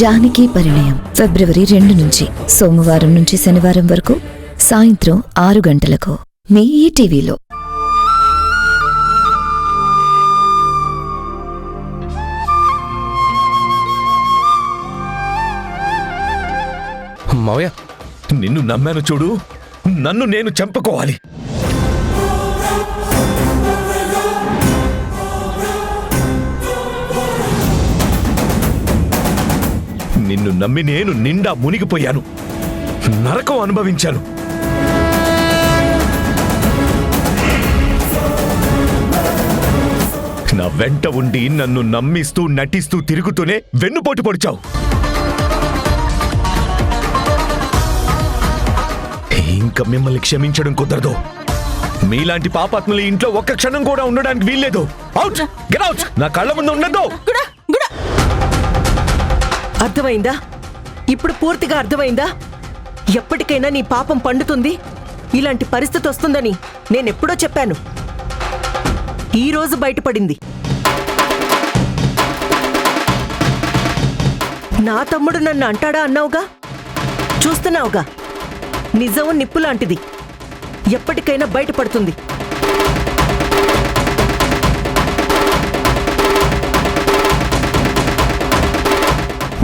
జానకి పరిణయం ఫిబ్రవరి 2 నుంచి సోమవారం నుంచి శనివారం వరకు సాయంత్రం 6 గంటలకు మీ ఈటీవీలో. మావయ్య, నిన్ను నమ్మాను చూడు, నన్ను నేను చంపుకోవాలి. నిన్ను నమ్మి నేను నిండా మునిగిపోయాను, నరకం అనుభవించాను. నా వెంట ఉండి నన్ను నమ్మిస్తూ నటిస్తూ తిరుగుతూనే వెన్నుపోటు పొడిచావు. ఇంకా మిమ్మల్ని క్షమించడం కుదరదు. మీలాంటి పాపాత్మలు ఇంట్లో ఒక్క క్షణం కూడా ఉండడానికి వీల్లేదు. అవుట్, గెట్ అవుట్, నా కళ్ళ ముందు ఉండదు. అర్థమైందా? ఇప్పుడు పూర్తిగా అర్థమైందా? ఎప్పటికైనా నీ పాపం పండుతుంది, ఇలాంటి పరిస్థితి వస్తుందని నేనెప్పుడో చెప్పాను. ఈ రోజు బయటపడింది. నా తమ్ముడు నన్ను అంటాడా అన్నావుగా, చూస్తున్నావుగా. నిజం నిప్పు లాంటిది, ఎప్పటికైనా బయటపడుతుంది.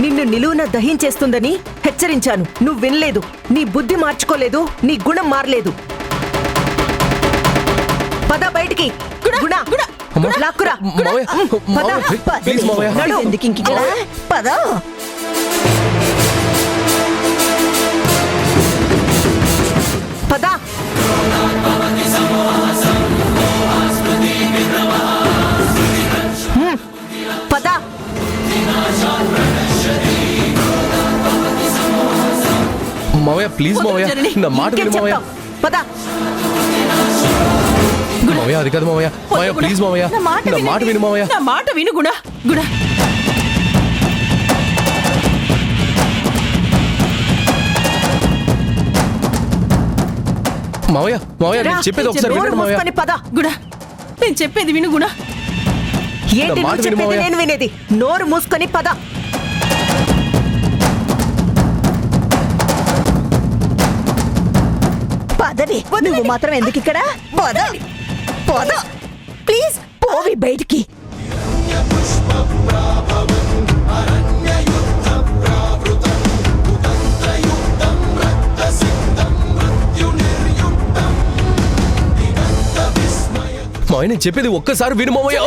నిన్ను నిలువున దహించేస్తుందని హెచ్చరించాను, నువ్వు వినలేదు. నీ బుద్ధి మార్చుకోలేదు, నీ గుణం మారలేదు. పద బయటికి. లాక్కురా. పద. పద. పద. మావయ్య ప్లీజ్ మావయ్య, నా మాట విను మావయ్య. పద. మావయ్య అది కాదు మావయ్య. మావయ్య ప్లీజ్ మావయ్య, నా మాట విను మావయ్య. నా మాట విను గుణ. గుణ మావయ్య, మావయ్య నేను చెప్పేది ఒకసారి వినండి మావయ్య. పద. గుణ నేను చెప్పేది విను గుణ. ఏంటి నువ్వు చెప్పేది నేను వినేది? నోరు మూసుకొని పద. పదవి. నువ్వు మాత్రం ఎందుకు ఇక్కడ? పద. పద ప్లీజ్. పోవి బయటికి. మావయ్య నేను చెప్పేది ఒక్కసారి విను మావయ్య.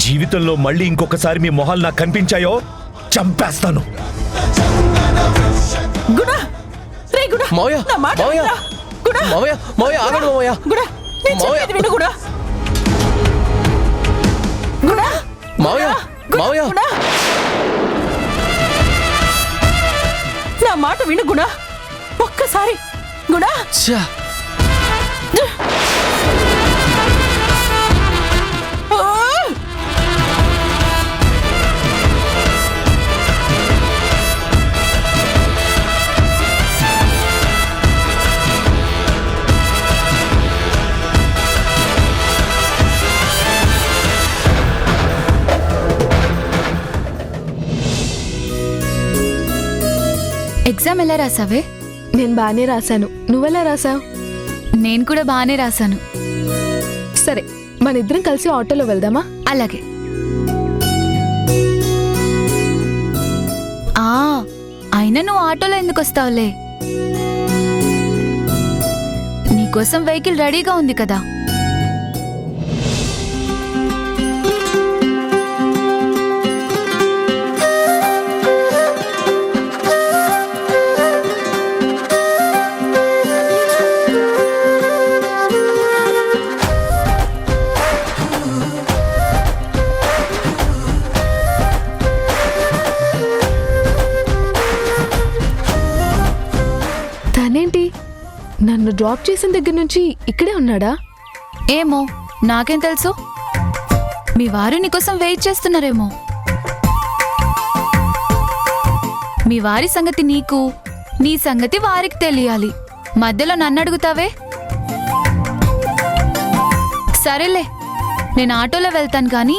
జీవితంలో మళ్ళీ ఇంకొకసారి మీ మొహాలు నాకు కనిపించాయో చంపేస్తాను. మావయ్య, మావయ్య, మావయ్య, మావయ్య ఆగండి మావయ్య. మావయ్య, మావయ్య నా మాట విను గుణ. ఒక్కసారి గుణ. ఎగ్జామ్ ఎలా రాసావే? నేను బాగానే రాశాను. నువ్వెలా రాసావు? నేను కూడా బాగానే రాశాను. సరే, మన ఇద్దరం కలిసి ఆటోలో వెళ్దామా? అలాగే. అయినా నువ్వు ఆటోలో ఎందుకు వస్తావులే? నీకోసం వెహికల్ రెడీగా ఉంది కదా. తనేంటి నన్ను డ్రాప్ చేసిన దగ్గర నుంచి ఇక్కడే ఉన్నాడా? ఏమో, నాకేం తెలుసు. మీ వారు నీకోసం వెయిట్ చేస్తున్నారేమో. మీ వారి సంగతి నీకు, నీ సంగతి వారికి తెలియాలి. మధ్యలో నన్ను అడుగుతావే? సరేలే, నేను ఆటోలో వెళ్తాను కానీ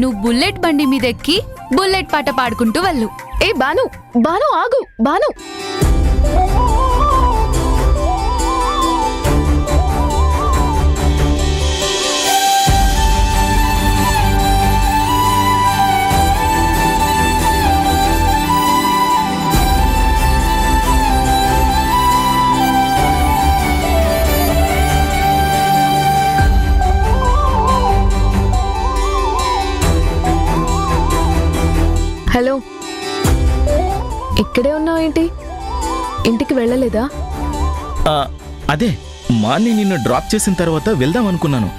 నువ్వు బుల్లెట్ బండి మీద ఎక్కి బుల్లెట్ పాట పాడుకుంటూ వెళ్ళు. ఏ బాను, బాను ఆగు, బాను. హలో, ఇక్కడే ఉన్నావు ఏంటి? ఇంటికి వెళ్ళలేదా? అదే మార్నింగ్ నిన్ను డ్రాప్ చేసిన తర్వాత వెళ్దాం అనుకున్నాను,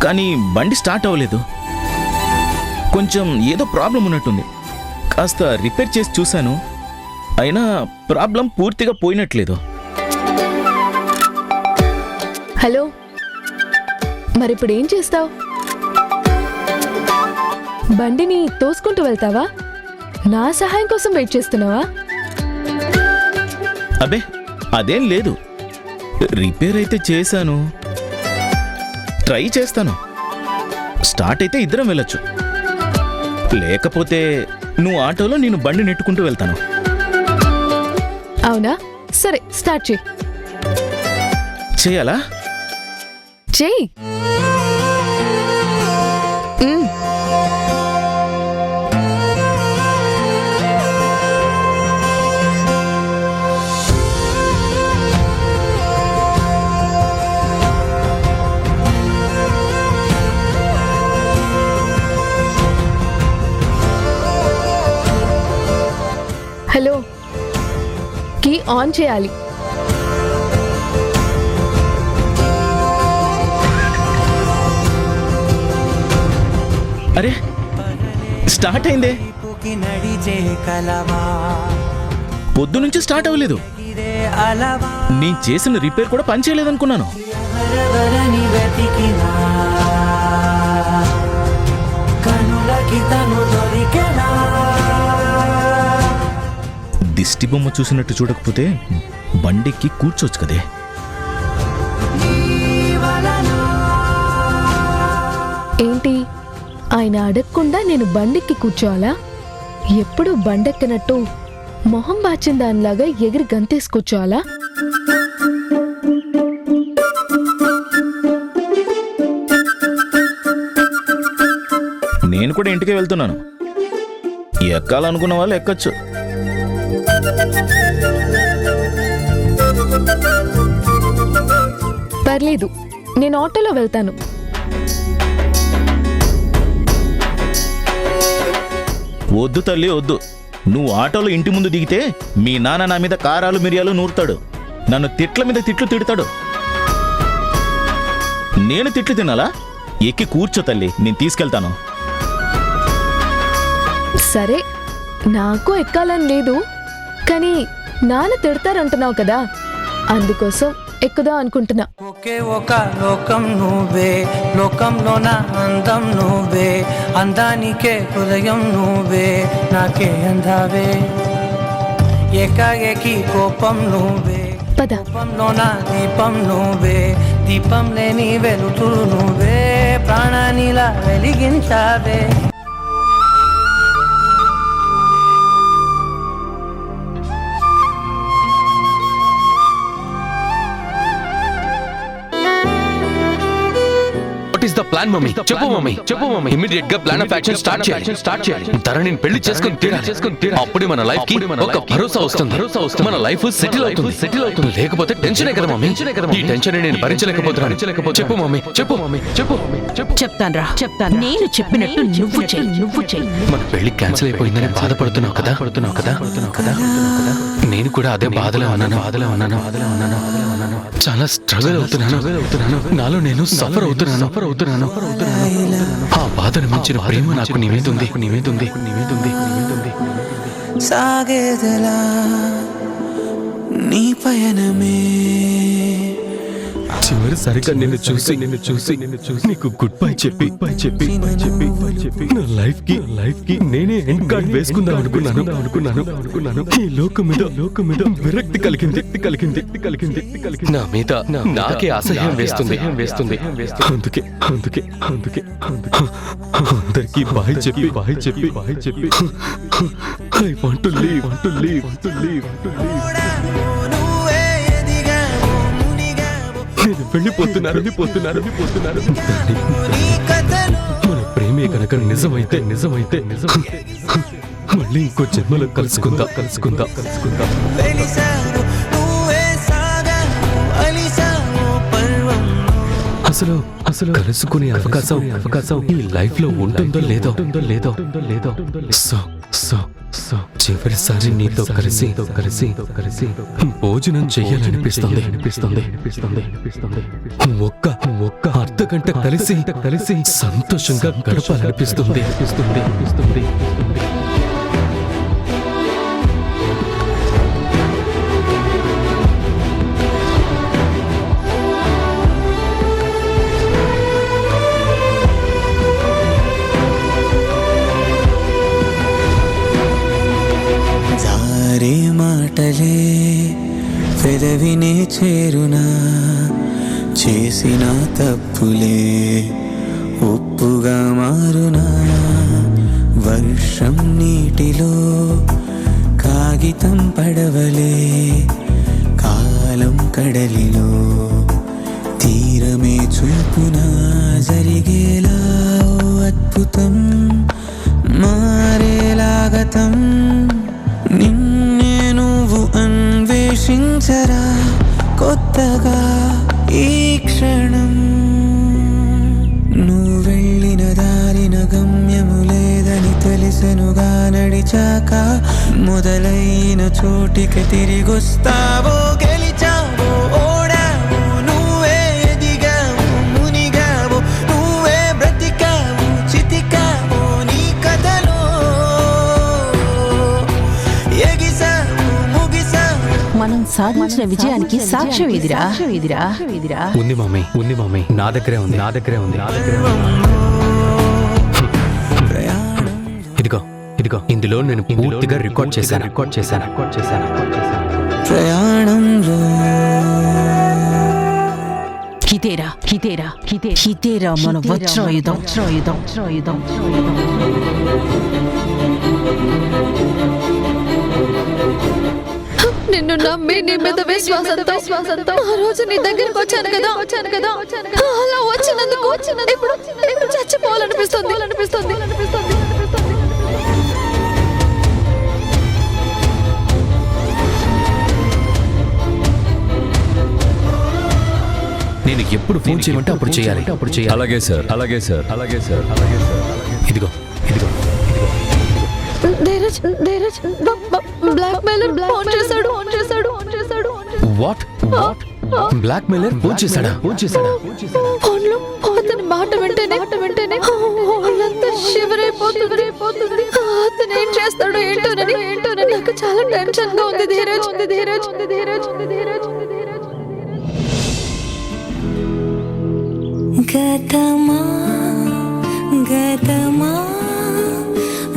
కానీ బండి స్టార్ట్ అవ్వలేదు. కొంచెం ఏదో ప్రాబ్లం ఉన్నట్టుంది. కాస్త రిపేర్ చేసి చూశాను, అయినా ప్రాబ్లం పూర్తిగా పోయినట్లేదు. హలో, మరిప్పుడు ఏం చేస్తావు? బండిని తోసుకుంటూ వెళ్తావా? నా సహాయం కోసం వెయిట్ చేస్తున్నావా? అబే అదేం లేదు, రిపేర్ అయితే చేశాను, ట్రై చేస్తాను. స్టార్ట్ అయితే ఇద్దరం వెళ్ళొచ్చు, లేకపోతే నువ్వు ఆటోలో నేను బండి నెట్టుకుంటూ వెళ్తాను. అవునా? సరే, స్టార్ట్ చేయి. చేయాలా? చేయి. హలో, కీ ఆన్ చేయాలి. అరే స్టార్ట్ అయిందే. పొద్దు నుంచి స్టార్ట్ అవ్వలేదు. నేను చేసిన రిపేర్ కూడా పని చేయలేదనుకున్నాను. దిష్టి బొమ్మ చూసినట్టు చూడకపోతే బండికి కూర్చోవచ్చు కదే. ఏంటి, ఆయన అడగకుండా నేను బండికి కూర్చోవాలా? ఎప్పుడు బండెక్కనట్టు మొహం బాచిన దానిలాగా ఎగిరి గంతేసి కూర్చోవాలా? నేను కూడా ఇంటికే వెళ్తున్నాను. ఎక్కాలనుకున్న వాళ్ళు ఎక్కచ్చు. పర్లేదు, నేను ఆటోలో వెళ్తాను. వద్దు తల్లి వద్దు. నువ్వు ఆటోలో ఇంటి ముందు దిగితే మీ నాన్న నా మీద కారాలు మిరియాలు నూరుతాడు, నన్ను తిట్ల మీద తిట్లు తిడతాడు. నేను తిట్లు తినాలా? ఎక్కి కూర్చో తల్లి, నేను తీసుకెళ్తాను. సరే, నాకు ఎక్కాలని లేదు, కానీ నాన్న తిడతారంటున్నావు కదా, అందుకోసం ఎక్కుదా అనుకుంటున్నా. ఒకే ఒక లోకం నువ్వే, లోకంలో నా అందం నువ్వే, అందానికే హృదయం నువ్వే, నాకే అందావే. ఏకాఏకి కోపం నువ్వే, పద. కోపంలో నా దీపం నువ్వే, దీపం లేని వెలుతురు నువ్వే, ప్రాణానిలా వెలిగించావే. ప్లాన్ మమ్మీ, చెప్పు మమ్మీ, చెప్పు మమ్మీ. ఇమిడియట్ గా ప్లాన్ ఆఫ్ యాక్షన్ స్టార్ట్ చేయాలి. తనని పెళ్లి చేసుకొని తీరాలి. అప్పుడే మన లైఫ్ కి ఒక భరోసా వస్తుంది. మన లైఫ్ సెటిల్ అవుతుంది. లేకపోతే టెన్షనే కదా మమ్మీ. ఈ టెన్షన్ నేను భరించలేకపోతున్నాను. చెప్పు మమ్మీ, చెప్పు మమ్మీ, చెప్పు. చెప్తాను. నేను చెప్పినట్టు నువ్వు చెయ్యి. మన పెళ్లి క్యాన్సిల్ అయిపోయిందని బాధపడుతున్నావు కదా. నేను కూడా అదే బాధలో ఉన్నాను. చాలా స్ట్రగుల్ అవుతున్నాను. నాలో నేను సఫర్ అవుతున్నాను. ఆ బాధను మించిన ప్రేమ నాకు నీ మీద ఉంది. సాగేదలా నీ పయనమే, చివరిసారిగా నిన్ను చూసి నీకు గుడ్ బై చెప్పి నా లైఫ్ కి నేనే ఎండ్ కార్డ్ వేసుకుందాం అనుకున్నాను ఈ లోకం మీద విరక్తి కలిగింది నా మీద నాకే అసహ్యం వేస్తుంది అందుకే అందరికి బాయ్ చెప్పి ఐ వాంట్ టు లీవ్ నేను వెళ్ళిపోతున్నారు మన ప్రేమే కనుక నిజమైతే మళ్ళీ ఇంకో జన్మలో కలుసుకుందాం అసలు కలుసుకునే అవకాశం ఈ లైఫ్ లో ఉంటుందో లేదో సో చివరిసారి నీతో కలిసి భోజనం చెయ్యాలనిపిస్తుంది ఒక్క అర్ధగంట కలిసి సంతోషంగా గడపాలనిపిస్తుంది జారే మాటలే పెదవినే చేరునా చేసిన తప్పులే ఒప్పుగా మారునా వర్షం నీటిలో కాగితం పడవలే కాలం కడలిలో తీరమే చూపునా జరిగేలా ఓ అద్భుతం మారేలాగతం నిన్నే నువ్వు అన్వేషించరా కొత్తగా ఈ క్షణం నువ్వు వెళ్ళిన దారిన గమ్యము లేదని తెలిసెనుగా నడిచాక మొదలైన చోటికి తిరిగొస్తావో గెలిచావో ఓడావో నువ్వే ఎదిగావు మునిగావు నువ్వే బ్రతికావు చితికావు నీ కథలో ఎగిసావు ముగిసావు మనం సాధించిన విజయానికి సాక్ష్యం ఎదిరా ఉంది మమ్మీ నా దగ్గరే ఉంది ఇదిగో ఇందులో నేను పూర్తిగా రికార్డ్ చేశాను ప్రయాణంలో హితేరా మన వజ్రాయుధం నిన్ను నమ్మి నీ మీద విశ్వాసంతో ఆ రోజు నీ దగ్గరికి వచ్చాను కదా అలా వచ్చినందుకు ఇప్పుడు చచ్చిపోవాలనిపిస్తుంది నేను ఎప్పుడు ఫోన్ చేయమంటే అప్పుడు చేయాలి అలాగే సార్ ఇదిగో ధీరజ్ బ్లాక్ మెయిలర్ ఫోన్ చేశాడు వాట్ బ్లాక్ మెయిలర్ ఫోన్ చేశాడా ఫోన్లో అతని మాట వెంటనే వాళ్ళంతా శివరైపోతుంది అతను ఏం చేస్తాడో ఏంటోనని నాకు చాలా టెన్షన్ గా ఉంది ధీరజ్ గతమా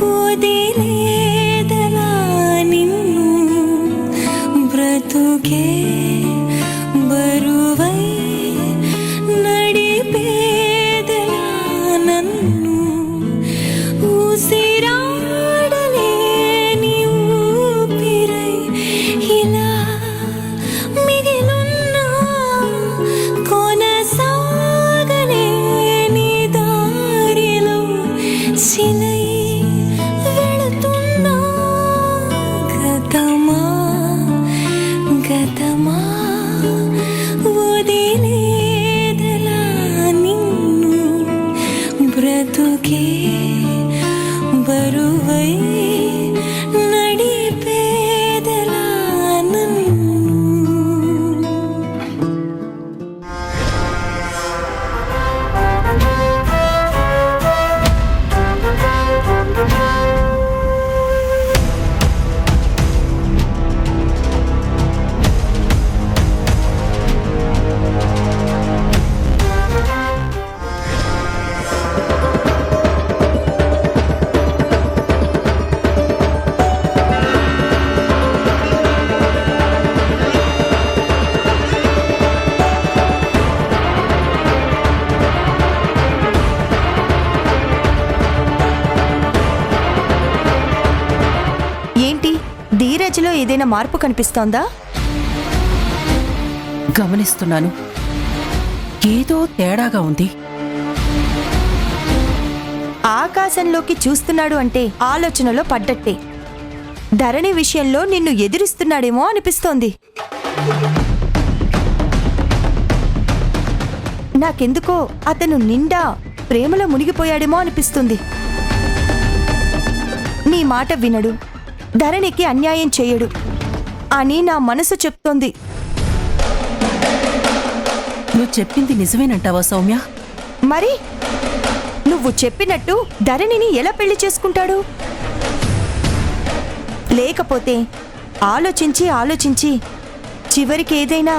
వదిలేదలా నిన్ను బ్రతుకే బరువై నడిపేదలా నన్ను ఊసిరాడలేని ఊపిరై ఇలా మిగిలున్నా కొనసాగలేని దారిలో శిలై వెళుతున్నా గతమా ధీరజ్లో ఏదైనా మార్పు కనిపిస్తోందా? గమనిస్తున్నాను, ఏదో తేడాగా ఉంది. ఆకాశంలోకి చూస్తున్నాడు అంటే ఆలోచనలో పడ్డట్టే. ధరణి విషయంలో నిన్ను ఎదిరిస్తున్నాడేమో అనిపిస్తోంది. నాకెందుకో అతను నిండా ప్రేమలో మునిగిపోయాడేమో అనిపిస్తుంది. నీ మాట వినడు, ధరణికి అన్యాయం చేయడు అని నా మనసు చెప్తోంది. నువ్వు చెప్పింది నిజమేనంటావా సౌమ్య? మరి నువ్వు చెప్పినట్టు ధరణిని ఎలా పెళ్లి చేసుకుంటాడు? లేకపోతే ఆలోచించి ఆలోచించి చివరికి ఏదైనా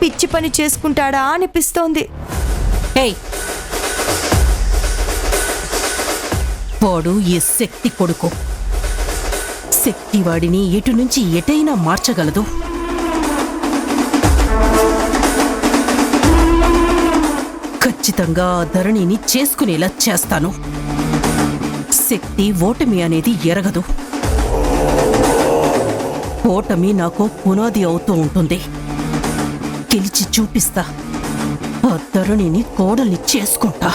పిచ్చి పని చేసుకుంటాడా అనిపిస్తోంది. ఏయ్, వాడు ఈ శక్తి కొడుకు. శక్తి వాడిని ఎటు నుంచి ఎటైనా మార్చగలదు. ఖచ్చితంగా ఆ ధరణిని చేసుకునేలా చేస్తాను. శక్తి ఓటమి అనేది ఎరగదు. ఓటమి నాకు పునాది అవుతూ ఉంటుంది. గెలిచి చూపిస్తా. ఆ ధరణిని కోడల్ని చేసుకుంటా.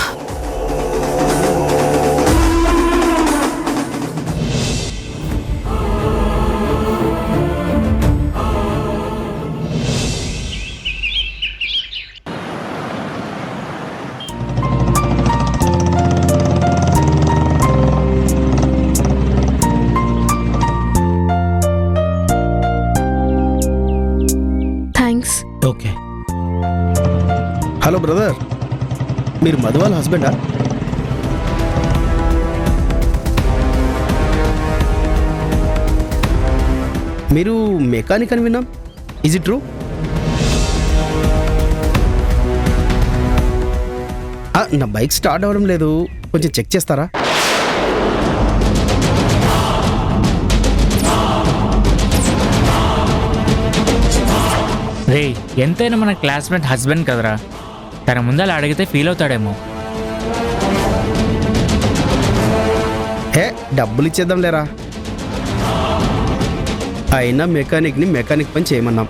థ్యాంక్స్. ఓకే. హలో బ్రదర్, మీరు మధు వాళ్ళ హస్బెండా? మీరు మెకానిక్ అని విన్నాం, ఈజ్ ఇట్ ట్రూ? నా బైక్ స్టార్ట్ అవ్వడం లేదు, కొంచెం చెక్ చేస్తారా? రే, ఎంతైనా మన క్లాస్మేట్ హస్బెండ్ కదరా, తన ముందర అడిగితే ఫీల్ అవుతాడేమో. హే, డబ్బులు ఇచ్చేద్దాం లేరా. అయినా మెకానిక్ని మెకానిక్ పని చేయమన్నాం,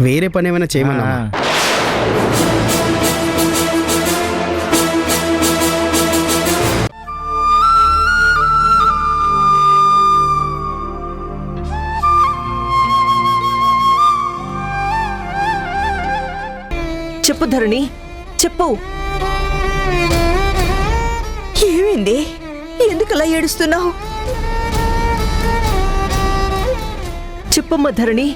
వేరే పని ఏమైనా చేయమన్నా? చెప్పు ధరణి, చెప్పు. ఏమైంది? ఎందుకలా ఏడుస్తున్నావు? చెప్పమ్మ ధరణి.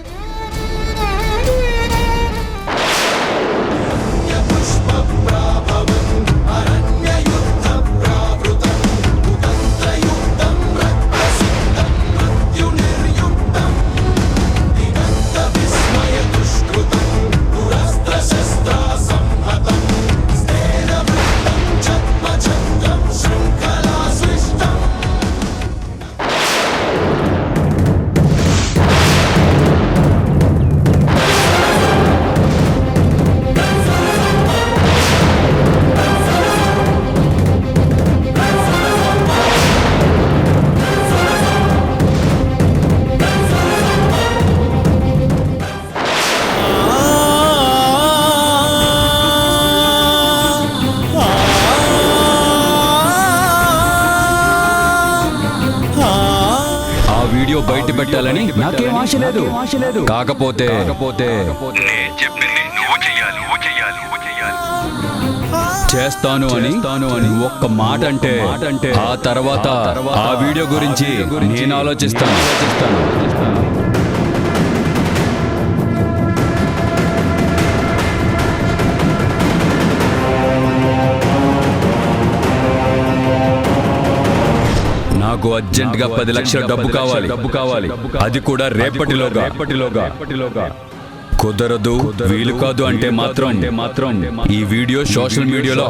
వీడియో బయట పెట్టాలని నాకేం ఆశ లేదు. కాకపోతే చేస్తాను అని ఒక్క మాట అంటే ఆ తర్వాత ఆ వీడియో గురించి నేను ఆలోచిస్తాను. నాకు అర్జెంటుగా 10 లక్షల డబ్బు కావాలి. అది కూడా రేపటిలోగా. కుదరదు, వీలు కాదు అంటే మాత్రం ఈ వీడియో సోషల్ మీడియాలో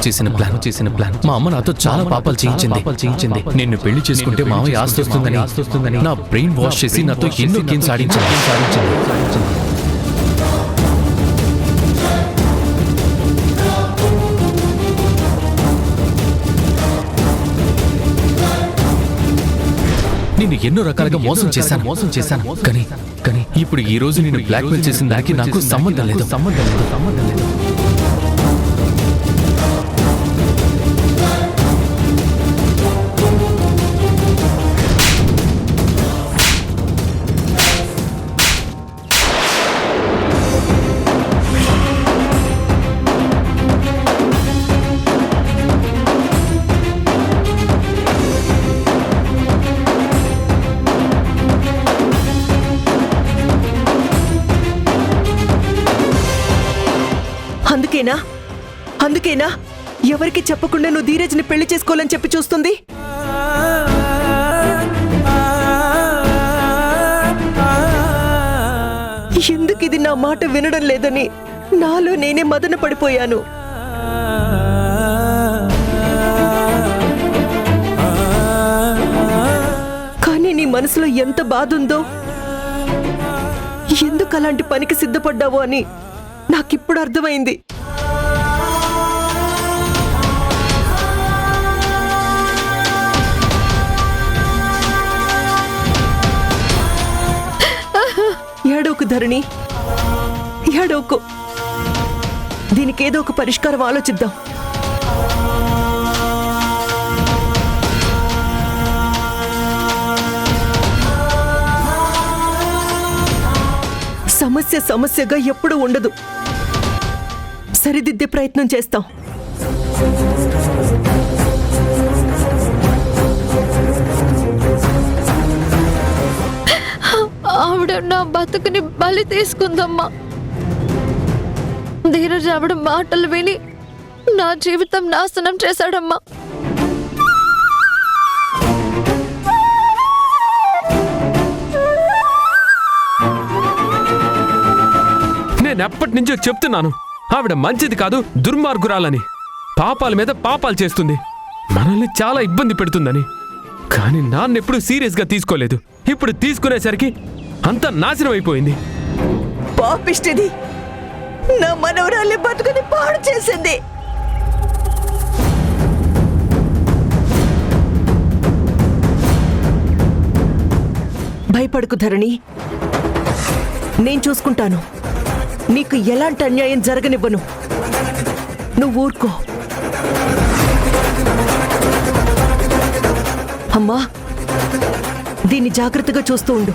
చేసిన ప్లాన్ మా అమ్మ నాతో చాలా పాపాలు చేయించింది నిన్ను పెళ్లి చేసుకుంటే మావయ్య ఆస్తి వస్తుందని నా బ్రెయిన్ వాష్ చేసి నాతో ఎన్నో గేమ్స్ ఆడించింది. నిన్ను ఎన్నో రకాలుగా మోసం చేశాను కానీ ఇప్పుడు ఈ రోజు నిన్ను బ్లాక్మెయిల్ చేసిన దానికి నాకు సంబంధం లేదు. అందుకేనా ఎవరికి చెప్పకుండా నువ్వు ధీరజ్ని పెళ్లి చేసుకోవాలని చెప్పి చూస్తుంది? ఎందుకు ఇది నా మాట వినడం లేదని నాలో నేనే మదన పడిపోయాను. కానీ నీ మనసులో ఎంత బాధ ఉందో, ఎందుకు అలాంటి పనికి సిద్ధపడ్డావో అని నాకిప్పుడు అర్థమైంది. ఏడోకు ధరణి, ఏడోకు. దీనికేదో ఒక పరిష్కారం ఆలోచిద్దాం. సమస్యగా ఎప్పుడూ ఉండదు. సరిదిద్దే ప్రయత్నం చేస్తాం. ఆవిడ నా బతుకుని బలి తీసుకుందమ్మా. ధీరజ్ ఆవిడ మాటలు విని నా జీవితం నాశనం చేశాడమ్మా. నేనెప్పటి నుంచో చెప్తున్నాను, ఆవిడ మంచిది కాదు, దుర్మార్గురాలని. పాపాల మీద పాపాలు చేస్తుంది, మనల్ని చాలా ఇబ్బంది పెడుతుందని. కానీ నాన్నెప్పుడు సీరియస్గా తీసుకోలేదు. ఇప్పుడు తీసుకునేసరికి అంతా నాశనం అయిపోయింది. పాపిష్టిది నా మనవరాలి బతుకుని పాడు చేసింది. భయపడకు ధరణి, నేను చూసుకుంటాను. నీకు ఎలాంటి అన్యాయం జరగనివ్వను. నువ్వు ఊరుకో. అమ్మా, దీన్ని జాగ్రత్తగా చూస్తూ ఉండు.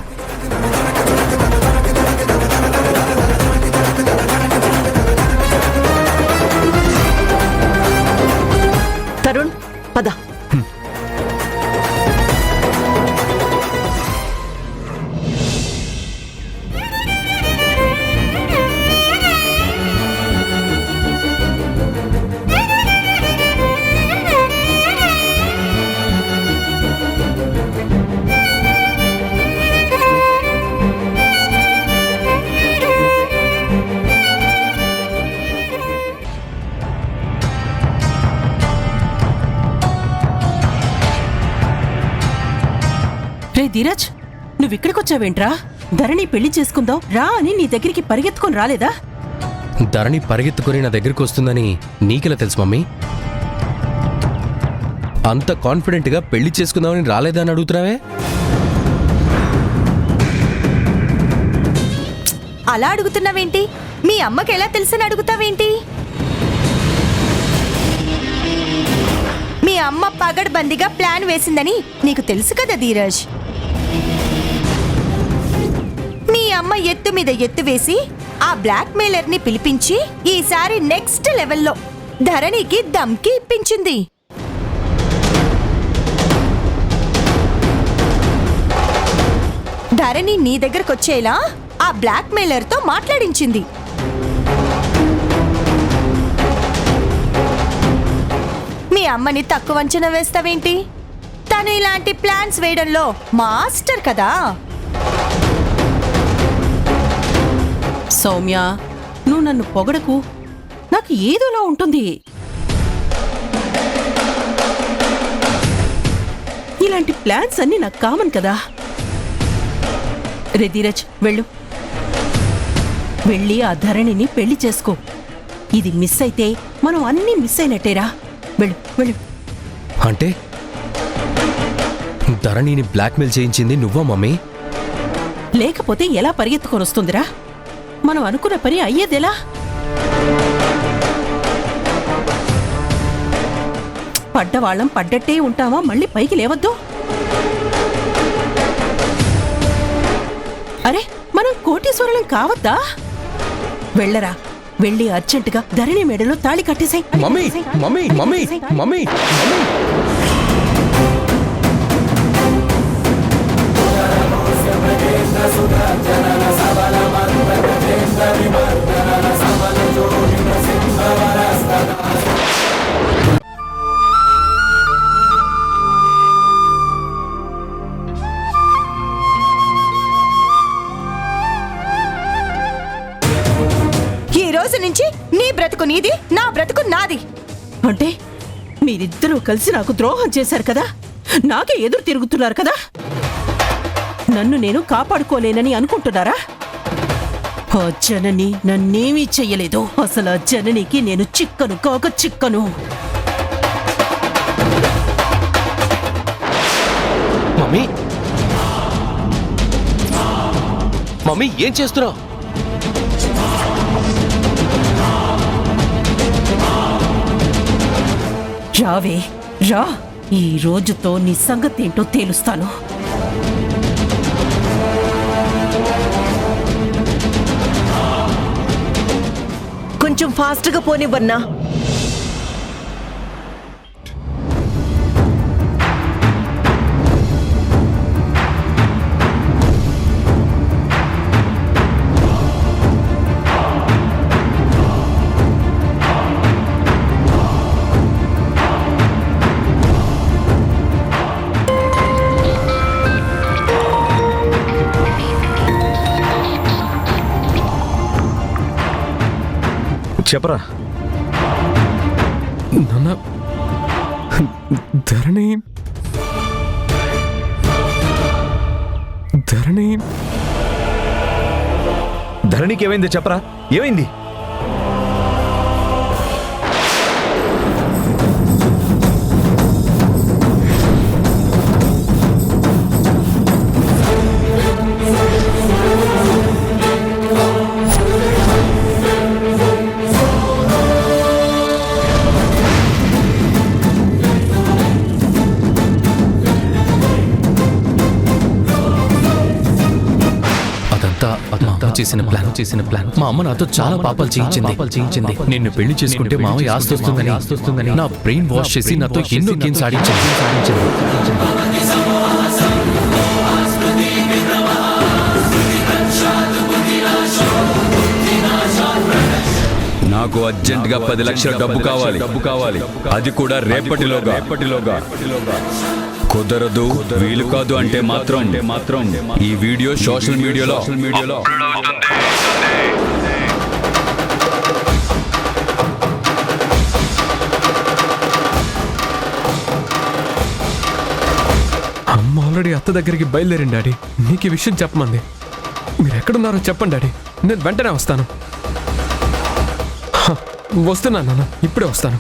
తరుణ్, పద. రే ధీరజ్, నువ్విక్కడికొచ్చావేంట్రా? ధరణి పెళ్లి చేసుకుందాం రా అని నీ దగ్గరికి పరిగెత్తుకొని రాలేదా? ధరణి పరిగెత్తుకొని నా దగ్గరికి వస్తుందని నీకెలా తెలుసు మమ్మీ? అంత కాన్ఫిడెంట్గా పెళ్లి చేసుకుందామని రాలేదా అని అడుగుతున్నావే? అలా అడుగుతున్నావేంటి? మీ అమ్మకి ఎలా తెలుసని అడుగుతావేంటి? మీ అమ్మ పగడ్బందీగా ప్లాన్ వేసిందని నీకు తెలుసు కదా ధీరజ్. మీ అమ్మ ఎత్తు మీద ఎత్తు వేసి ఆ బ్లాక్ మెయిలర్ ని పిలిపించి ఈసారి నెక్స్ట్ లెవెల్లో ధరణికి దమ్కి ఇప్పించింది. ధరణి నీ దగ్గరకొచ్చేలా ఆ బ్లాక్ మెయిలర్ తో మాట్లాడించింది. మీ అమ్మని తక్కువ అంచనా వేస్తావేంటి? తను ఇలాంటి ప్లాన్స్ వేయడంలో మాస్టర్ కదా. సౌమ్య, నువ్వు నన్ను పొగడకు, నాకు ఏదోలా ఉంటుంది. ఇలాంటి ప్లాన్స్ అన్ని నాకు కామన్ కదా. రే ధీరజ్, వెళ్ళు. వెళ్ళి ఆ ధరణిని పెళ్లి చేసుకో. ఇది మిస్ అయితే మనం అన్నీ మిస్ అయినట్టేరా. వెళ్ళు వెళ్ళు. అంటే ధరణిని బ్లాక్మెయిల్ చేయించింది నువ్వా మమ్మీ? లేకపోతే ఎలా పరిగెత్తుకొని వస్తుందిరా? మనం అనుకున్న పని అయ్యేదెలా? పడ్డవాళ్ళం పడ్డట్టే ఉంటామా? మళ్ళీ పైకి లేవద్దు. అరే, మనం కోటీశ్వరులం కావద్దా? వెళ్ళరా, వెళ్ళి అర్జెంటుగా ధరణి మెడలో తాళి కట్టేసాయి. Mummy mummy mummy mummy mummy ఈ రోజు నుంచి నీ బ్రతుకు నీది, నా బ్రతుకు నాది. అంటే మీరిద్దరూ కలిసి నాకు ద్రోహం చేశారు కదా, నాకే ఎదురు తిరుగుతున్నారు కదా. నన్ను నేను కాపాడుకోలేనని అనుకుంటున్నారా? ఆ జనని నన్నేమీ చెయ్యలేదు. అసలు ఆ జననికి నేను చిక్కను కాక చిక్కను. మమ్మీ మమ్మీ ఏం చేస్తున్నావు? రావే రా, ఈ రోజుతో నీ సంగతి ఏంటో తేలుస్తాను. కొంచెం ఫాస్ట్గా పోనివ్వన్నా. చెప్పరా. నాన్న, ధరణి ధరణి ధరణికి ఏమైంది చెప్పరా, ఏమైంది? చేసిన ప్లాన్ మా అమ్మ నాతో చాలా పాపాలు చేయించింది. నిన్ను పెళ్లి చేసుకుంటే మామయ్య ఆస్తి వస్తుందని నా బ్రెయిన్ వాష్ చేసి నాతో ఎన్నో గేమ్స్ ఆడించింది. నాకు అర్జెంటుగా 10 లక్షల డబ్బు కావాలి. అది కూడా రేపటిలోగా. కుదరదు, వీలు కాదు అంటే మాత్రం ఈ వీడియో సోషల్ మీడియాలో అమ్మ ఆల్రెడీ అత్త దగ్గరికి బయలుదేరింది డాడీ. నీకు ఈ విషయం చెప్పమంది. మీరు ఎక్కడున్నారో చెప్పండి డాడీ, నేను వెంటనే వస్తాను. వస్తున్నాను నాన్న, ఇప్పుడే వస్తాను.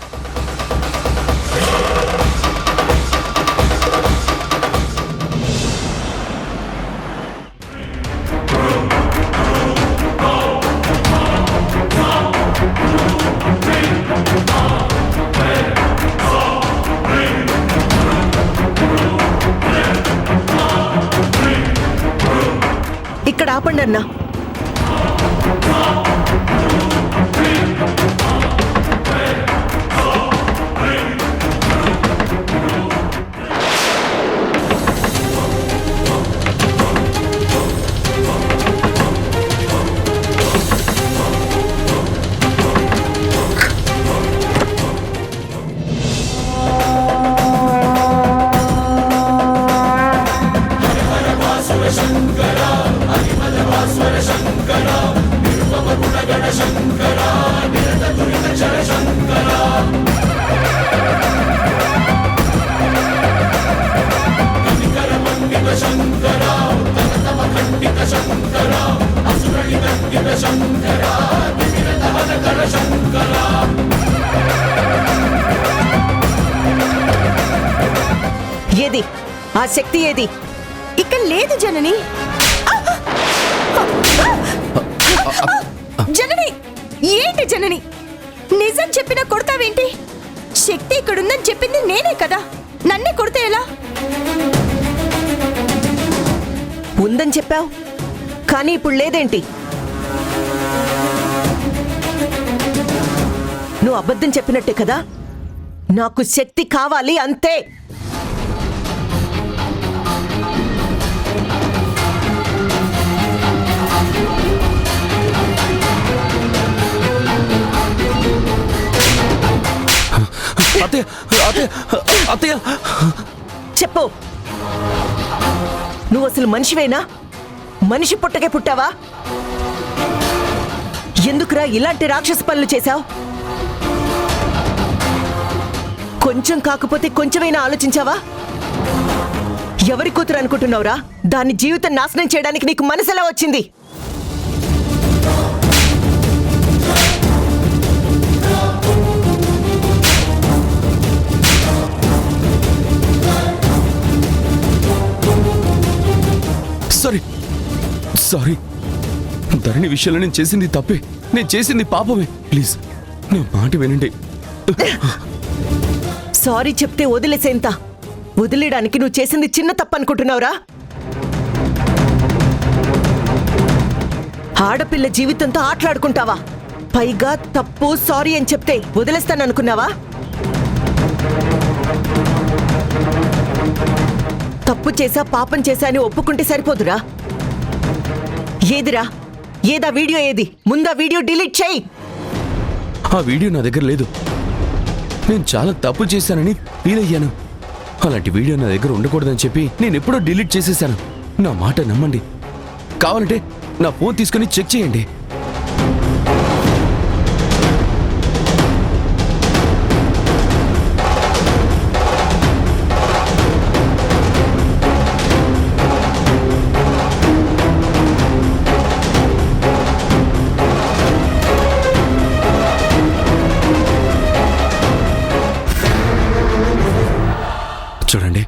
ఇక్కడ ఆపండి అన్నా. శంకర ఆ శక్తి ఏది? ఇక్కడ లేదు జనని. జనని, ఏంటి జనని? నిజం చెప్పినా కొడతావేంటి? శక్తి ఇక్కడుందని చెప్పింది నేనే కదా, నన్నే కొడితే ఎలా? ఉందని చెప్పావు, కానీ ఇప్పుడు లేదేంటి? నువ్వు అబద్ధం చెప్పినట్టే కదా. నాకు శక్తి కావాలి అంతే. అత్తయ్య అత్తయ్య అత్తయ్య చెప్పు, నువ్వు అసలు మనిషివేనా? మనిషి పుట్టకే పుట్టావా? ఎందుకురా ఇలాంటి రాక్షస పనులు చేశావు? కొంచెం కాకపోతే కొంచెమైనా ఆలోచించావా? ఎవరి కూతురు అనుకుంటున్నావురా? దాని జీవితం నాశనం చేయడానికి నీకు మనసెలా వచ్చింది? సారీ సారీ ధరణి విషయంలో నేను చేసింది తప్పే, నేను చేసింది పాపమే. ప్లీజ్ నా మాట వినండి. సారీ చెప్తే వదిలేసేంత. వదిలేయడానికి నువ్వు చేసింది చిన్న తప్పు అనుకుంటున్నావురా? ఆడపిల్ల జీవితంతో ఆటలాడుకుంటావా? పైగా తప్పు సారీ అని చెప్తే వదిలేస్తాననుకున్నావా? తప్పు చేసా పాపం చేశా అని ఒప్పుకుంటే సరిపోదురా? ఏదిరా, ఏదా వీడియో? ఏది? ముందా వీడియో డిలీట్ చేయి. ఆ వీడియో నా దగ్గర లేదు. నేను చాలా తప్పు చేశానని ఫీల్ అయ్యాను. అలాంటి వీడియో నా దగ్గర ఉండకూడదని చెప్పి నేను ఎప్పుడో డిలీట్ చేసేసాను. నా మాట నమ్మండి. కావాలంటే నా ఫోన్ తీసుకుని చెక్ చేయండి. చూడండి,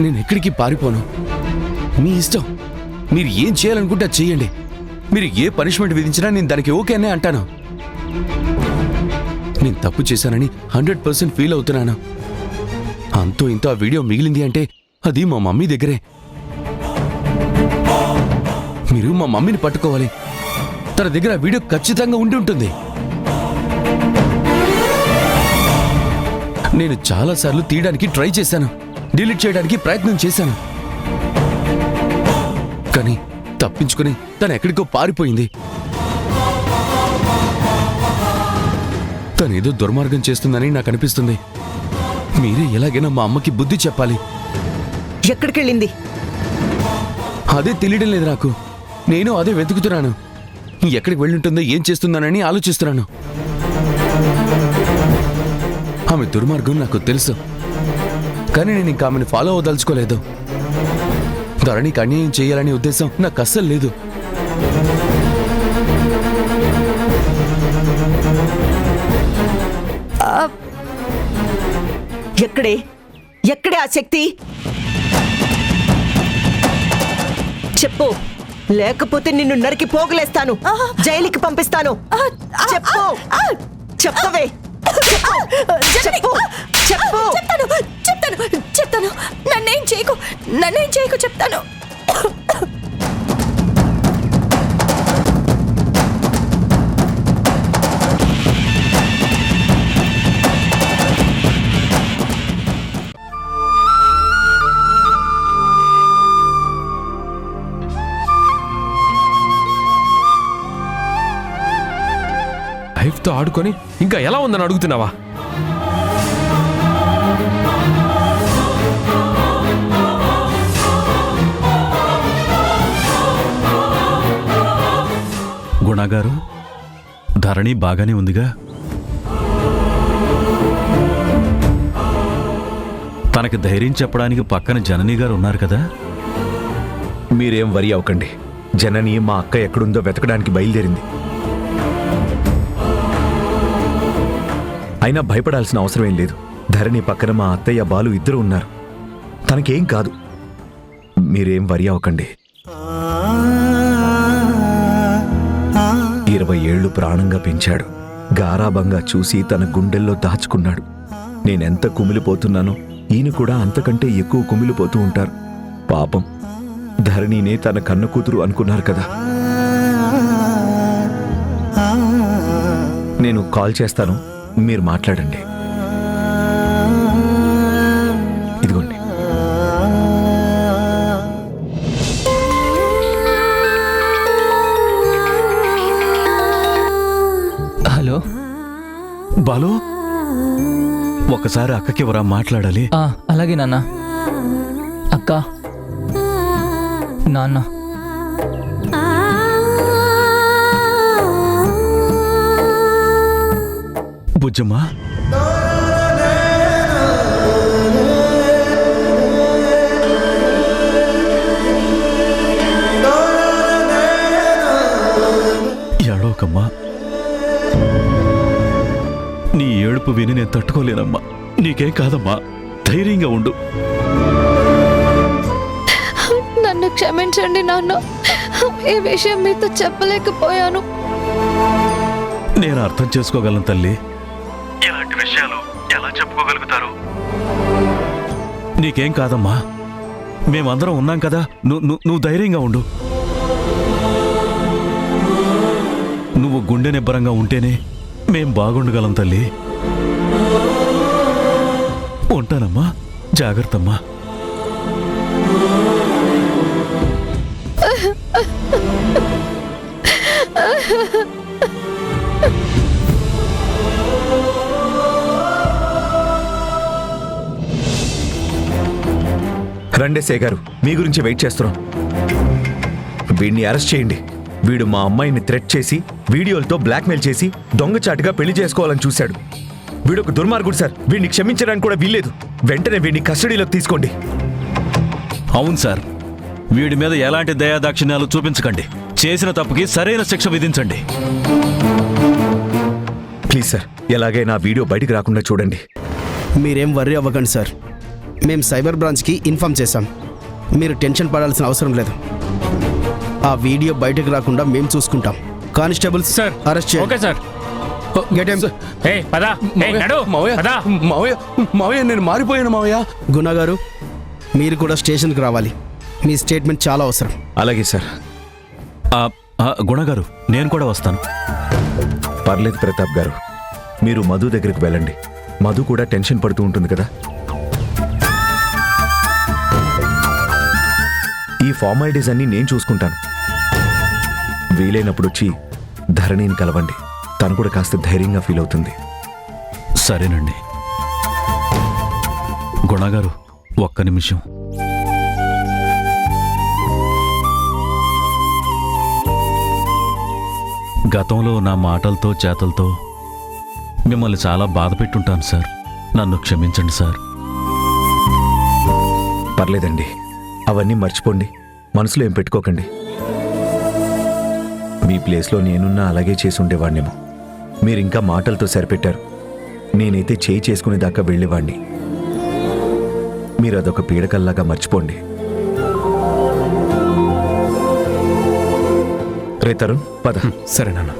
నేను ఎక్కడికి పారిపోను. మీ ఇష్టం. మీరు ఏం చేయాలనుకుంటే అది చెయ్యండి. మీరు ఏ పనిష్మెంట్ విధించినా నేను దానికి ఓకే అనే అంటాను. నేను తప్పు చేశానని 100% ఫీల్ అవుతున్నాను. అంతో ఇంతో ఆ వీడియో మిగిలింది అంటే అది మా మమ్మీ దగ్గరే. మీరు మా మమ్మీని పట్టుకోవాలి. తన దగ్గర ఆ వీడియో ఖచ్చితంగా ఉండి ఉంటుంది. నేను చాలాసార్లు తీయడానికి ట్రై చేశాను, డిలీట్ చేయడానికి ప్రయత్నం చేశాను. కానీ తప్పించుకుని తను ఎక్కడికో పారిపోయింది. తనేదో దుర్మార్గం చేస్తుందని నాకు అనిపిస్తుంది. మీరే ఎలాగైనా మా అమ్మకి బుద్ధి చెప్పాలి. ఎక్కడికెళ్ళింది? అదే తెలియడం లేదు నాకు. నేను అదే వెతుకుతున్నాను. ఎక్కడికి వెళ్ళుంటుందో, ఏం చేస్తుందోనని ఆలోచిస్తున్నాను. ఆమె దుర్మార్గం నాకు తెలుసు, కానీ నేను ఇంకా ఆమెను ఫాలో అవ్వదలుచుకోలేదు. ధరణికి అన్యాయం చేయాలనే ఉద్దేశం నాకు అస్సలు లేదు. ఎక్కడే ఆ శక్తి? చెప్పు, లేకపోతే నిన్ను నరికి పోగులేస్తాను, జైలుకి పంపిస్తాను. చెప్పు, చెప్పవే. చెప్పు, చెప్పు. చెప్తాను. నన్నేం చేయకు చెప్తాను. లైఫ్తో ఆడుకొని ఇంకా ఎలా ఉందని అడుగుతున్నావా? గుణగారు, ధరణి బాగానే ఉందిగా? తనకి ధైర్యం చెప్పడానికి పక్కన జనని గారు ఉన్నారు కదా? మీరేం వరి అవ్వకండి. జనని మా అక్క ఎక్కడుందో వెతకడానికి బయలుదేరింది. అయినా భయపడాల్సిన అవసరం ఏం లేదు. ధరణి పక్కన మా అత్తయ్య బాలు ఇద్దరు ఉన్నారు. తనకేం కాదు, మీరేం వరి అవ్వకండి. 20 ఏళ్లు ప్రాణంగా పెంచాడు, గారాబంగా చూసి తన గుండెల్లో దాచుకున్నాడు. నేనెంత కుమిలిపోతున్నానో ఈయన కూడా అంతకంటే ఎక్కువ కుమిలిపోతూ ఉంటారు. పాపం, ధరణినే తన కన్న కూతురు అనుకున్నారు కదా. నేను కాల్ చేస్తాను, మీరు మాట్లాడండి. ఇదిగోండి. హలో బాలు, ఒకసారి అక్కకి ఎవరా మాట్లాడాలి. అలాగే నాన్న. అక్క, నాన్న, బుజ్జమ్మా, ఏడవకమ్మా. నీ ఏడుపు విని నేను తట్టుకోలేనమ్మా. నీకేం కాదమ్మా, ధైర్యంగా ఉండు. నన్ను క్షమించండి నాన్న, ఈ విషయం మీతో చెప్పలేకపోయాను. నేను అర్థం చేసుకోగలను తల్లి. ఇలాంటి విషయాలు ఎలా చెప్పుకోగలుగుతారు? నీకేం కాదమ్మా, మేమందరం ఉన్నాం కదా. నువ్వు ధైర్యంగా ఉండు. నువ్వు గుండె నిబ్బరంగా ఉంటేనే మేం బాగుండగలం తల్లి. ఉంటానమ్మా, జాగ్రత్తమ్మా. రండేసే గారు, మీ గురించి వెయిట్ చేస్తున్నాం. వీడిని అరెస్ట్ చేయండి. వీడు మా అమ్మాయిని థ్రెట్ చేసి, వీడియోలతో బ్లాక్మెయిల్ చేసి, దొంగచాటుగా పెళ్లి చేసుకోవాలని చూశాడు. వీడొక దుర్మార్గుడు సార్. వీడిని క్షమించడానికి కూడా వీల్లేదు. వెంటనే వీడిని కస్టడీలోకి తీసుకోండి. అవును సార్, వీడి మీద ఎలాంటి దయాదాక్షిణ్యాలు చూపించకండి. చేసిన తప్పుకి సరైన శిక్ష విధించండి. ప్లీజ్ సార్, ఎలాగైనా వీడియో బయటికి రాకుండా చూడండి. మీరేం వర్రీ అవ్వకండి సార్. మేము సైబర్ బ్రాంచ్కి ఇన్ఫామ్ చేశాం. మీరు టెన్షన్ పడాల్సిన అవసరం లేదు. ఆ వీడియో బయటకు రాకుండా మేము చూసుకుంటాం. కానిస్టేబుల్ సార్, అరెస్ట్ చేయండి. Okay sir. Get him. ఏయ్ పద. ఏయ్ నడు. పద. మావయ్య నేను మారిపోయాను మావయ్య. గుణ గారు, మీరు కూడా స్టేషన్కి రావాలి. మీ స్టేట్మెంట్ చాలా అవసరం. అలాగే సార్. గుణగారు, నేను కూడా వస్తాను. పర్లేదు ప్రతాప్ గారు, మీరు మధు దగ్గరికి వెళ్ళండి. మధు కూడా టెన్షన్ పడుతూ ఉంటుంది కదా. ఈ ఫార్మాలిటీస్ అన్నీ నేను చూసుకుంటాను. వీలైనప్పుడు వచ్చి ధరణిని కలవండి. తను కూడా కాస్త ధైర్యంగా ఫీల్ అవుతుంది. సరేనండి. గుణగారు, ఒక్క నిమిషం. గతంలో నా మాటలతో చేతలతో మిమ్మల్ని చాలా బాధ పెట్టుంటాను సార్. నన్ను క్షమించండి సార్. పర్లేదండి, అవన్నీ మర్చిపోండి. మనసులో ఏం పెట్టుకోకండి. మీ ప్లేస్లో నేనున్నా అలాగే చేసి ఉండేవాణ్ణేమో. మీరింకా మాటలతో సరిపెట్టారు. నేనైతే చేయి చేసుకునే దాకా వెళ్ళేవాణ్ణి. మీరు అదొక పీడకల్లాగా మర్చిపోండి. రే తరుణ్, పద. సరే నాన్న.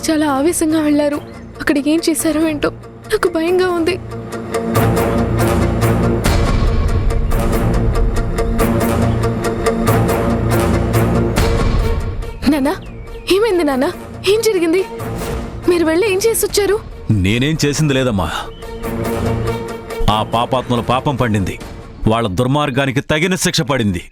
చాలా ఆవేశంగా వెళ్ళారు. అక్కడికి ఏం చేశారో ఏంటో నాకు భయంగా ఉంది. నాన్నా, ఏమైంది నాన్నా? ఏం జరిగింది? మీరు వెళ్ళి ఏం చేసి వచ్చారు? నేనేం చేసింది లేదమ్మా. ఆ పాపాత్మల పాపం పండింది. వాళ్ళ దుర్మార్గానికి తగిన శిక్ష పడింది.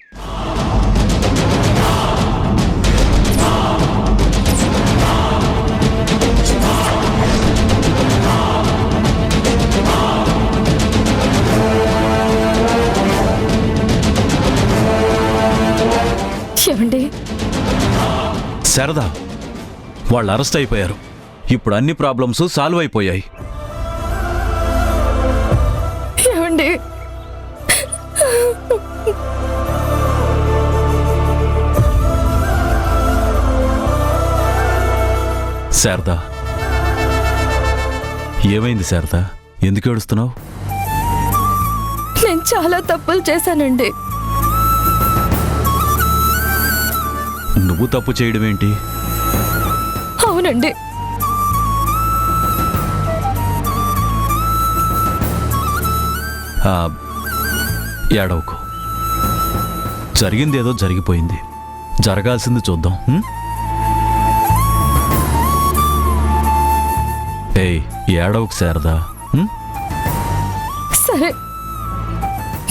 శారదా, వాళ్ళు అరెస్ట్ అయిపోయారు. ఇప్పుడు అన్ని ప్రాబ్లమ్స్ సాల్వ్ అయిపోయాయి. శారదా, ఏమైంది శారదా? ఎందుకు ఏడుస్తున్నావు? నేను చాలా తప్పులు చేశానండి. నువ్వు తప్పు చేయడం ఏంటి? అవునండి. ఏడవకు. జరిగింది ఏదో జరిగిపోయింది. జరగాల్సింది చూద్దాం. ఏయ్, ఏడవకు శారదా. సరే,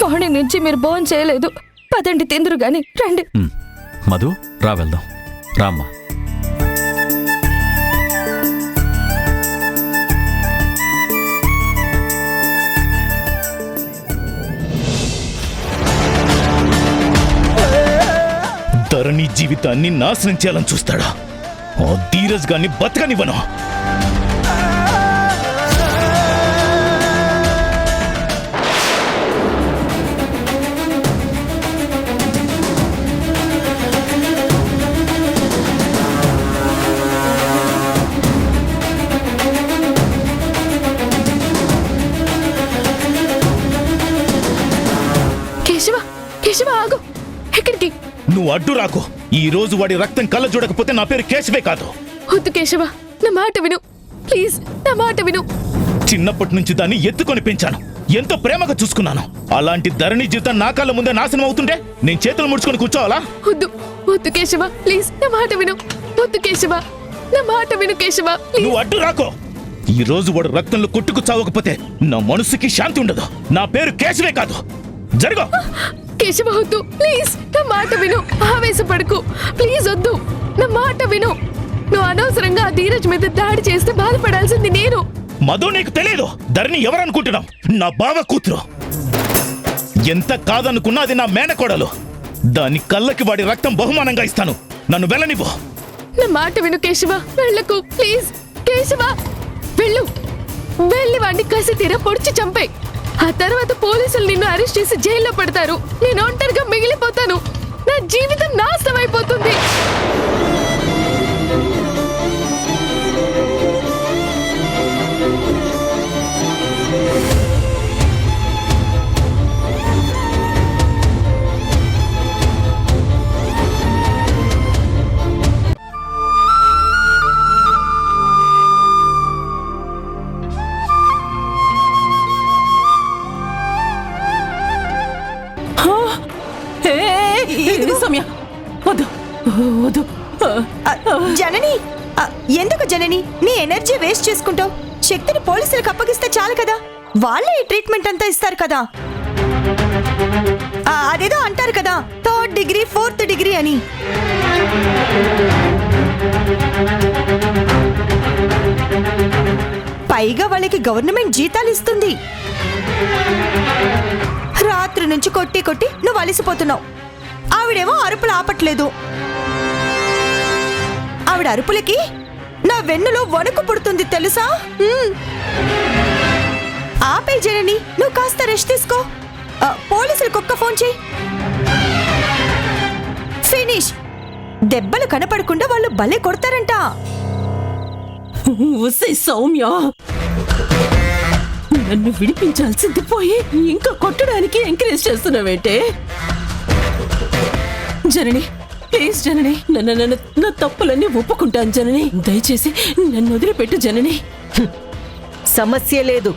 మార్నింగ్ నుంచి మీరు భోజనం చేయలేదు. పదండి, తిందురు గాని రండి. మధు, రా వెళ్దాం. రామ్మా. ధరణి జీవితాన్ని నాశనం చేయాలని చూస్తాడా? ఆ ధీరజ్ గాన్ని బతకనివ్వను. కేశవ, ఆగు. ఎక్కడికి? నువ్వు అడ్డు రాకు. ఈ రోజు వాడి రక్తం కళ్ళ చూడకపోతే నా పేరు కేశవే కాదు. వద్దు కేశవ, నా మాట విను ప్లీజ్. నా మాట విను. చిన్నప్పటి నుంచి దాన్ని ఎత్తుకొని పెంచాను. ఎంతో ప్రేమగా చూసుకున్నాను. అలాంటి ధరణి జీవితం నా కళ్ళ ముందే నాశనం అవుతుంటే నేను చేతులు ముడుచుకొని కూర్చోవాలా? వద్దు కేశవ, ప్లీజ్ నా మాట విను. వద్దు కేశవ, నా మాట విను కేశవ. నువ్వు అడ్డు రాకో. ఈ రోజు వాడు రక్తంలో కొట్టుకు చావకపోతే నా మనసుకి శాంతి ఉండదు. నా పేరు కేశవే కాదు. జరుగు. కేశవ, వద్దు ప్లీజ్. నా మాట విను. ఆవేశపడకు ప్లీజ్. వద్దు, నా మాట విను. నువ్వు అనవసరంగా ఆ ధీరజ్ మీద దాడి చేస్తే బాధపడాల్సింది నేను. మధు, నీకు తెలియదు ధరణి ఎవరనుకుంటున్నావు? నా బావ కూతురు. ఎంత కాదనుకున్నా అది నా మేనకోడలు. దాని కళ్ళకి వాడి రక్తం బహుమానంగా ఇస్తాను. నన్ను వెళ్ళనివ్వు. నా మాట విను కేశవ, వెళ్ళకు ప్లీజ్. కేశవ, వెళ్ళు. వెళ్ళి వాడిని కసి తీర పొడిచి చంపే. ఆ తర్వాత పోలీసులు నిన్ను అరెస్ట్ చేసి జైల్లో పెడతారు. నేను ఒంటరిగా మిగిలిపోతాను. నా జీవితం నాశనం అయిపోతుంది. సౌమ్య, వద్దు వద్దు. జనని, ఎందుకు జనని నీ ఎనర్జీ వేస్ట్ చేసుకుంటావు? శక్తిని పోలీసులకు అప్పగిస్తే చాలు కదా. వాళ్ళే ఈ ట్రీట్మెంట్ అంతా ఇస్తారు కదా. అదేదో అంటారు కదా, 3rd డిగ్రీ 4th డిగ్రీ అని. పైగా వాళ్ళకి గవర్నమెంట్ జీతాలు ఇస్తుంది. రాత్రి నుంచి కొట్టి కొట్టి నువ్వు అలిసిపోతున్నావు. ఆవిడేమో అరుపులు ఆపట్లేదు. ఆవిడ అరుపులకి నా వెన్నులో వణుకు పుడుతుంది తెలుసా? ఆపే జనని, నువ్వు కాస్త రెస్ట్ తీసుకో. పోలీసులకు ఒక్క ఫోన్ చేయి. ఫినిష్. దెబ్బలు కనపడకుండా వాళ్ళు భలే కొడతారంట. సౌమ్య, నన్ను విడిపించాల్సింది పోయి ఇంకా కొట్టడానికి ఎంకరేజ్ చేస్తున్నావేంటే? జనని ప్లీజ్, జనని నా తప్పులన్నీ ఒప్పుకుంటాను జనని. దయచేసి నన్ను వదిలిపెట్టు జనని. సమస్య లేదు.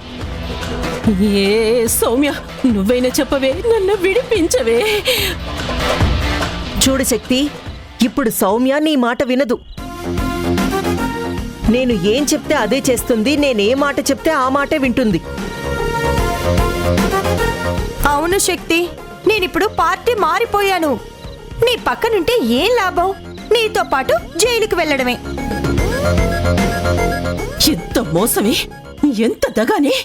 ఏ సౌమ్య, నువ్వైనా చెప్పవే, నన్ను విడిపించవే. చూడు శక్తి, ఇప్పుడు సౌమ్య నీ మాట వినదు. నేను ఏం చెప్తే అదే చేస్తుంది. నేనే మాట చెప్తే ఆ మాటే వింటుంది. అవును శక్తి, నేనిప్పుడు పార్టీ మారిపోయాను. నీ పక్కనుంటే ఏం లాభం? నీతో పాటు జైలుకు వెళ్ళడమే. ఎంత మోసమే, ఎంత దగానే.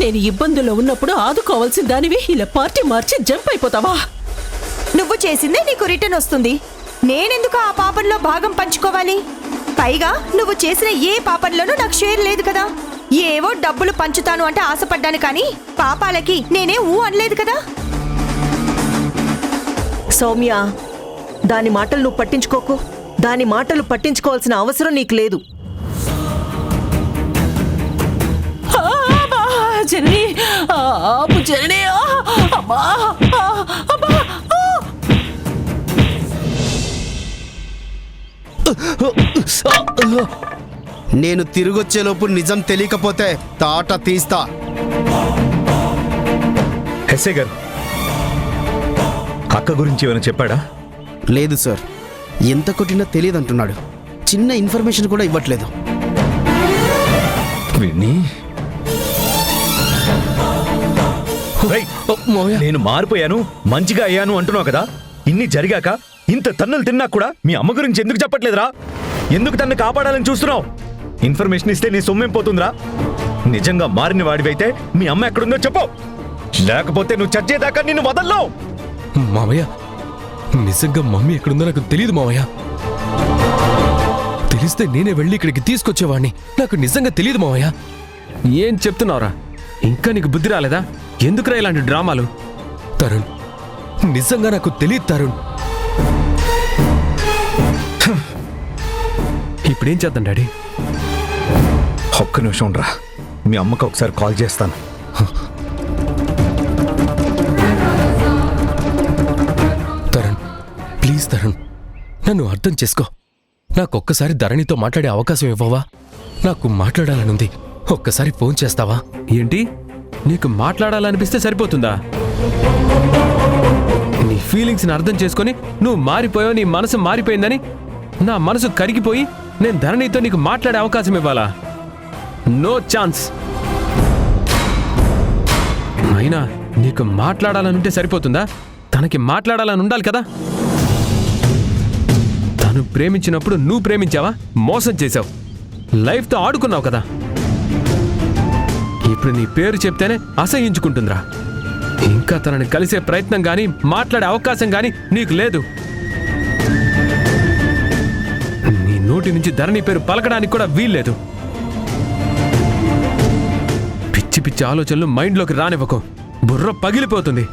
నేను ఇబ్బందుల్లో ఉన్నప్పుడు ఆదుకోవాల్సిన దానివి ఇలా పార్టీ మార్చి జంప్ అయిపోతావా? నువ్వు చేసిందే నీకు రిటర్న్ వస్తుంది. నేనెందుకు ఆ పాపంలో భాగం పంచుకోవాలి? పైగా నువ్వు చేసిన ఏ పాపంలోనూ నాకు షేర్ లేదు కదా. ఏవో డబ్బులు పంచుతాను అంటే ఆశపడ్డాను, కానీ పాపాలకి నేనే ఊ అనలేదు కదా. సౌమ్య, దాని మాటలు నువ్వు పట్టించుకోకు. దాని మాటలు పట్టించుకోవాల్సిన అవసరం నీకు లేదు. జనని ఆపు జనని అమ్మా అమ్మా నేను తిరిగొచ్చేలోపు నిజం తెలియకపోతే తాట తీస్తా. ఎస్ఐ గారు, అక్క గురించి ఏమైనా చెప్పాడా? లేదు సార్, ఎంత కొట్టినా తెలియదంటున్నాడు. చిన్న ఇన్ఫర్మేషన్ కూడా ఇవ్వట్లేదు. నేను మారిపోయాను, మంచిగా అయ్యాను అంటున్నావు కదా. ఇన్ని జరిగాక ఇంత తన్నులు తిన్నా కూడా మీ అమ్మ గురించి ఎందుకు చెప్పట్లేదురా? ఎందుకు తన్ను కాపాడాలని చూస్తున్నావు? ఇన్ఫర్మేషన్ ఇస్తే నీ సొమ్మేం పోతుందిరా? నిజంగా మారిన వాడివైతే మీ అమ్మ ఎక్కడుందో చెప్పు, లేకపోతే నువ్వు చచ్చేదాకా నిన్ను వదల్లో. మావయ్య, నిజంగా మమ్మీ ఎక్కడుందో నాకు తెలియదు మావయ్య. తెలిస్తే నేనే వెళ్ళి ఇక్కడికి తీసుకొచ్చేవాడిని. నాకు నిజంగా తెలియదు మావయ్య. ఏం చెప్తున్నావురా? ఇంకా నీకు బుద్ధి రాలేదా? ఎందుకురా ఇలాంటి డ్రామాలు? తరుణ్, నిజంగా నాకు తెలియదు తరుణ్. ఇప్పుడేం చేద్దాం డాడీ? ఒక్క నిమిషం రా, మీ అమ్మకి ఒకసారి కాల్ చేస్తాను. తరుణ్, ప్లీజ్ తరుణ్, నన్ను అర్థం చేసుకో. నాకొక్కసారి ధరణితో మాట్లాడే అవకాశం ఇవ్వవా? నాకు మాట్లాడాలనుంది. ఒక్కసారి ఫోన్ చేస్తావా? ఏంటి, నీకు మాట్లాడాలనిపిస్తే సరిపోతుందా? నీ ఫీలింగ్స్ని అర్థం చేసుకొని నువ్వు మారిపోయావు, నీ మనసు మారిపోయిందని నా మనసు కరిగిపోయి నేను ధరణితో నీకు మాట్లాడే అవకాశం ఇవ్వాలా? No chance. అయినా నీకు మాట్లాడాలనుంటే సరిపోతుందా? తనకి మాట్లాడాలని ఉండాలి కదా. తను ప్రేమించినప్పుడు నువ్వు ప్రేమించావా? మోసం చేశావు, లైఫ్తో ఆడుకున్నావు కదా. ఇప్పుడు నీ పేరు చెప్తేనే అసహించుకుంటుందిరా. ఇంకా తనని కలిసే ప్రయత్నం గాని మాట్లాడే అవకాశం గాని నీకు లేదు. నీ నోటి నుంచి ధరణి పేరు పలకడానికి కూడా వీల్లేదు. పిచ్చి పిచ్చి ఆలోచనలు మైండ్లోకి రానివ్వకు, బుర్ర పగిలిపోతుంది.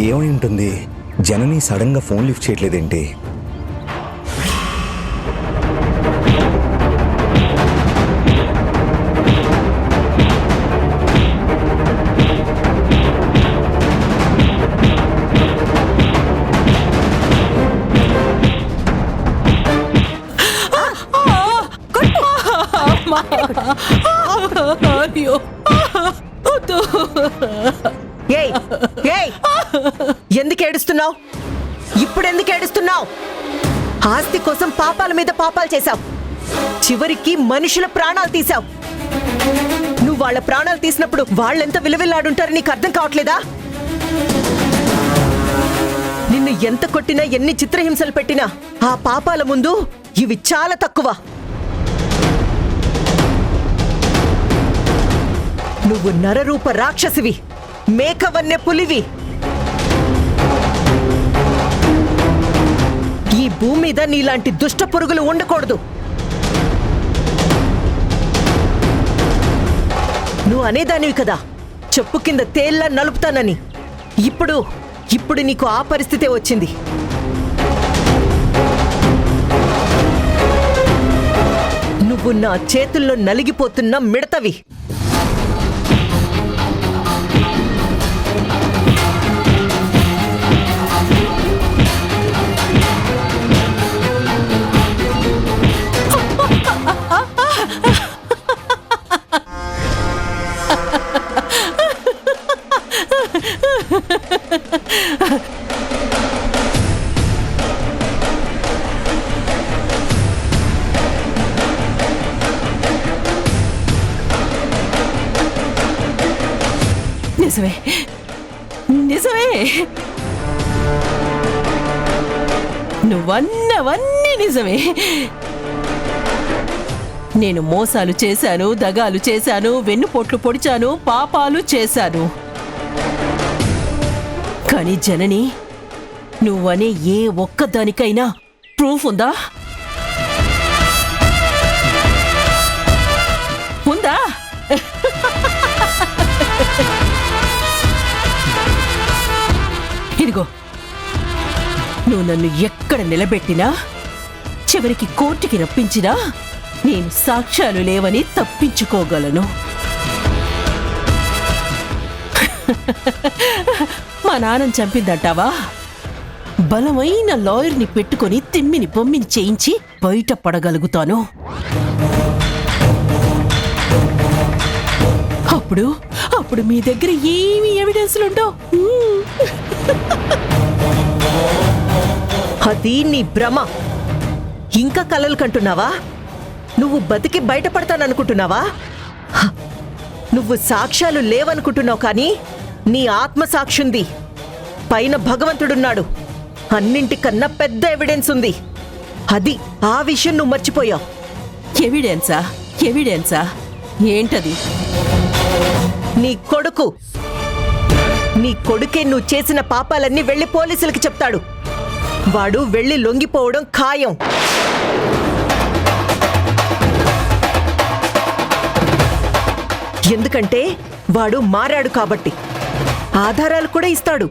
ఏమై ఉంటుంది? జనని సడన్ గా ఫోన్ లిఫ్ట్ చేయట్లేదేంటి? అయ్యో ఏయ్ ఏయ్, ఎందుకు ఏడుస్తున్నావు? ఇప్పుడు ఎందుకు ఏడుస్తున్నావు? ఆస్తి కోసం పాపాల మీద పాపాలు చేశావు. చివరికి మనుషుల ప్రాణాలు తీశావు. నువ్వు వాళ్ళ ప్రాణాలు తీసినప్పుడు వాళ్ళెంత విలువిల్లాడుంటారు నీకు అర్థం కావట్లేదా? నిన్ను ఎంత కొట్టినా, ఎన్ని చిత్రహింసలు పెట్టినా ఆ పాపాల ముందు ఇవి చాలా తక్కువ. నువ్వు నరరూప రాక్షసివి, మేకవన్నె పులివి. ఈ భూమి మీద నీలాంటి దుష్ట పురుగులు ఉండకూడదు. నువ్వు అనేదానివి కదా, చెప్పు కింద తేల్లా నలుపుతానని. ఇప్పుడు నీకు ఆ పరిస్థితే వచ్చింది. నువ్వు నా చేతుల్లో నలిగిపోతున్న మిడతవి. నిజమే, నిజమే. నువ్వన్నవన్నీ నిజమే. నేను మోసాలు చేశాను, దగాలు చేశాను, వెన్నుపోట్లు పొడిచాను, పాపాలు చేశాను. కానీ జనని నువ్వనే ఏ ఒక్కదానికైనా ప్రూఫ్ ఉందా? ఉందా? ఇదిగో, నువ్వు నన్ను ఎక్కడ నిలబెట్టినా, చివరికి కోర్టుకి రప్పించినా నేను సాక్ష్యాలు లేవని తప్పించుకోగలను. మా నాన్నని చంపిందంటావా? బలమైన లాయర్ని పెట్టుకొని తిమ్మిని బొమ్మిని చేయించి బయటపడగలుగుతాను. అప్పుడు మీ దగ్గర ఏమి ఎవిడెన్స్లుండో. అది నీ భ్రమ. ఇంకా కలలు కంటున్నావా? నువ్వు బతికి బయటపడతాననుకుంటున్నావా? నువ్వు సాక్ష్యాలు లేవనుకుంటున్నావు, కానీ నీ ఆత్మసాక్షుంది. పైన భగవంతుడున్నాడు. అన్నింటికన్నా పెద్ద ఎవిడెన్స్ ఉంది. అది ఆ విషయం నువ్వు మర్చిపోయావు. ఎవిడెన్సా? ఏంటది? నీ కొడుకు. నీ కొడుకే నువ్వు చేసిన పాపాలన్నీ వెళ్ళి పోలీసులకి చెప్తాడు. వాడు వెళ్ళి లొంగిపోవడం ఖాయం. ఎందుకంటే వాడు మారాడు కాబట్టి. ఆధారాలు కూడా ఇస్తాడు.